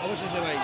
অবশেষে ভাই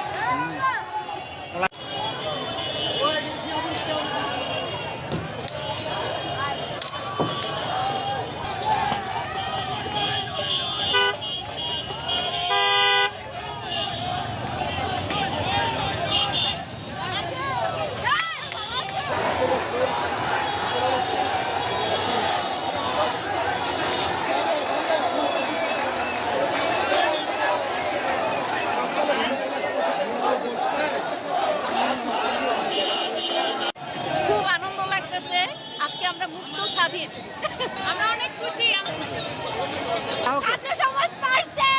স্বাধীন আমরা অনেক খুশি ছাত্র সমাজ পারছে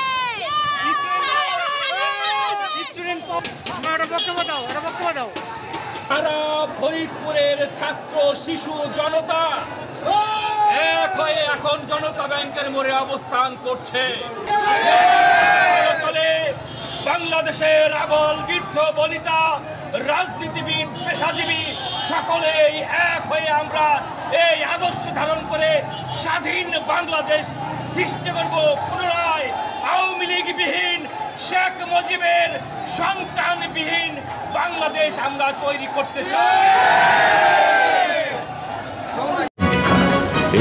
স্টুডেন্ট বক্তব্য দাও সারা ফরিদপুরের ছাত্র শিশু জনতা এক হয়ে এখন জনতা ব্যাংকের মোড়ে অবস্থান করছে। বাংলাদেশের আবল বৃদ্ধ বনিতা রাজনীতিবিদ পেশাজীবী সকলেই এক হয়ে আমরা এই আদর্শ ধারণ করে স্বাধীন বাংলাদেশ সৃষ্টি করব। পুনরায় আওয়ামী লীগবিহীন শেখ মুজিবের সন্তানবিহীন বাংলাদেশ আমরা তৈরি করতে চাই।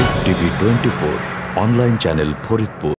FTV 24 online channel Faridpur.